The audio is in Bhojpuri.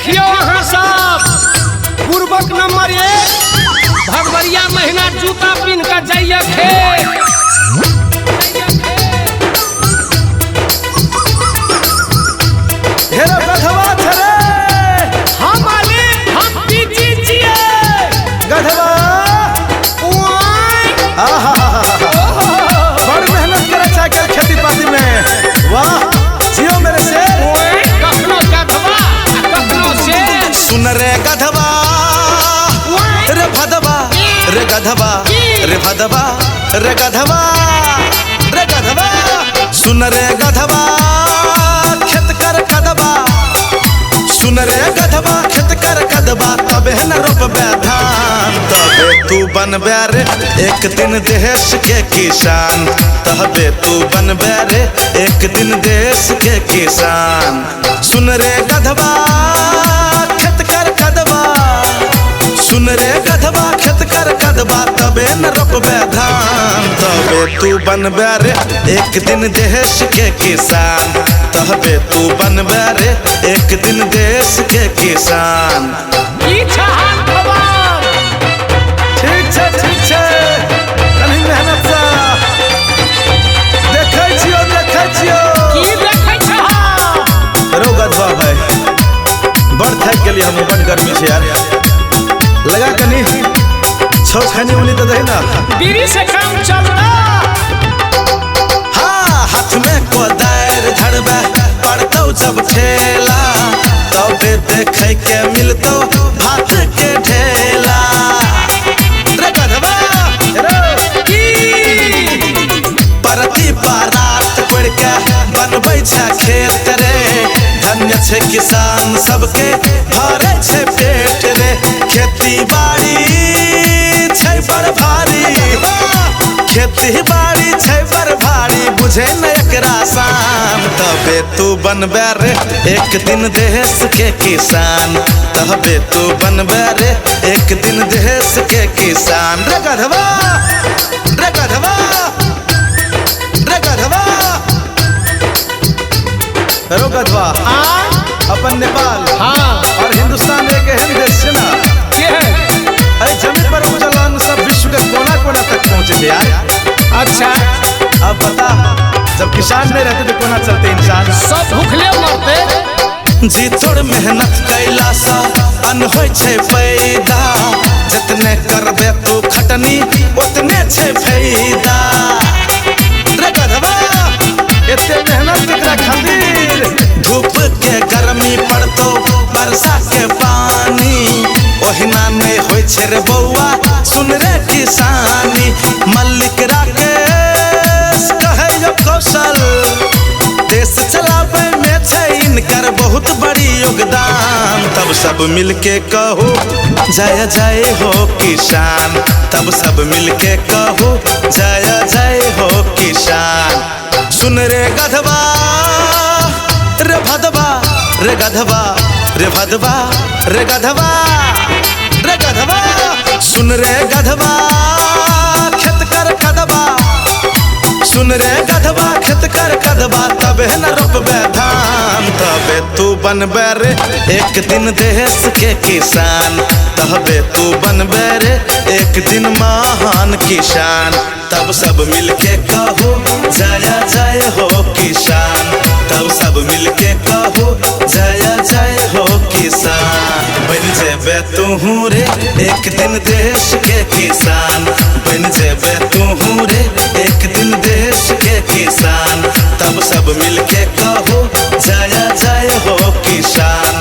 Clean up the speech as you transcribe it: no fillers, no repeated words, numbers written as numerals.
देखियो वहाँ सब पूर्वक नंबर 1 भगवरिया महीना जूता पिन कर जाइए खेत। हेरो गधवा छरे हम मालिक हम पीजी जिए गधवा आहा बड़ मेहनत करे साइकिल खेती पाती में। वाह जियो मेरे से कखनो गधवा कखनो से सुन रे गधवा रे भदवा रे गधवा रे भदवा रे गधवा रे गधवा सुन रे गधवा खेत कर कदबा सुन रे गधवा खेत कर कदबा तबे न रोपबे धान तबे तू बनबे रे एक दिन देश के किसान तबे तू बनबे रे एक दिन देश के किसान। सुन रे गधवा खेत कर कदबा सुन रे गधवा खेत कर कदबा तबे न रोपबे धान तबे तू बनबे रे एक दिन देश के किसान तबे तू बनबे रे एक दिन देश के किसान। ठीक छै कनी मेहनत सा देखै छियो की देखै छ रो गधवा भाई बड़ थक गेली हम बड़ गर्मी छै यार लगा कनी छौ खानी उली तो दे ना बीड़ी से काम चलता। हाँ हाथ में कोदार धरबे पड़तौ जब ठेला तबे देखे के मिलतौ भात के ढेला रे गधवा परती बारात पड़ के बनबै छै खेत रे धन्य छै किसान सबके भरे छै पेट रे खेती बाड़ी छै बड़ भारी खेती बाड़ी छै बड़ भारी बुझे न एकरा शान तबे तू बनबे रे एक दिन देश के किसान तबे तू बनबे रे एक दिन देश के किसान। रे गधवा रे गधवा रे गधवा रो गधवा अपन नेपाल और हिंदुस्तान एक एहन देश है ना अरे जमीन पर उपजल अन्न सब विश्व के कोना कोना तक पहुँचे थे यार। अच्छा अब बता जब किसान नहीं रहते तो कोना चलते इंसान सब भूखले मरते। जी तोड़ मेहनत कैला सा अन्न होय छै पैदा जितने करबे तू खटनी उतने छै फायदा। रे गधवा एते मेहनत केकरा खातिर धूप के गर्मी पड़तो वर्षा के पानी ओहिना नहीं होय छै रे बौआ सुन रे किसानी मल्लिक राकेश कहे यो कौशल देश चलावे में छै इनकर बहुत बड़ी योगदान तब सब मिलके कहो जय जय हो किसान तब सब मिलके कहो जय जय हो किसान। सुन रे गधवा रे भदवा रे गधवा रे भदवा रे गधवा रे गधवा सुन रे गधवा खेत कर कदबा सुन रे गधवा खेत कर कदबा तबे न रोपबे धान तबे तू बनबे रे एक दिन देश के किसान तबे तू बनबे रे एक दिन महान किसान। तब सब मिलके कहो जय जय हो किसान तब सब मिलके कहो जय जय हो किसान। बन जेबे तू रे एक दिन देश के किसान बन जेबे तू रे एक दिन देश के किसान तब सब मिलके कहो जय जय हो किसान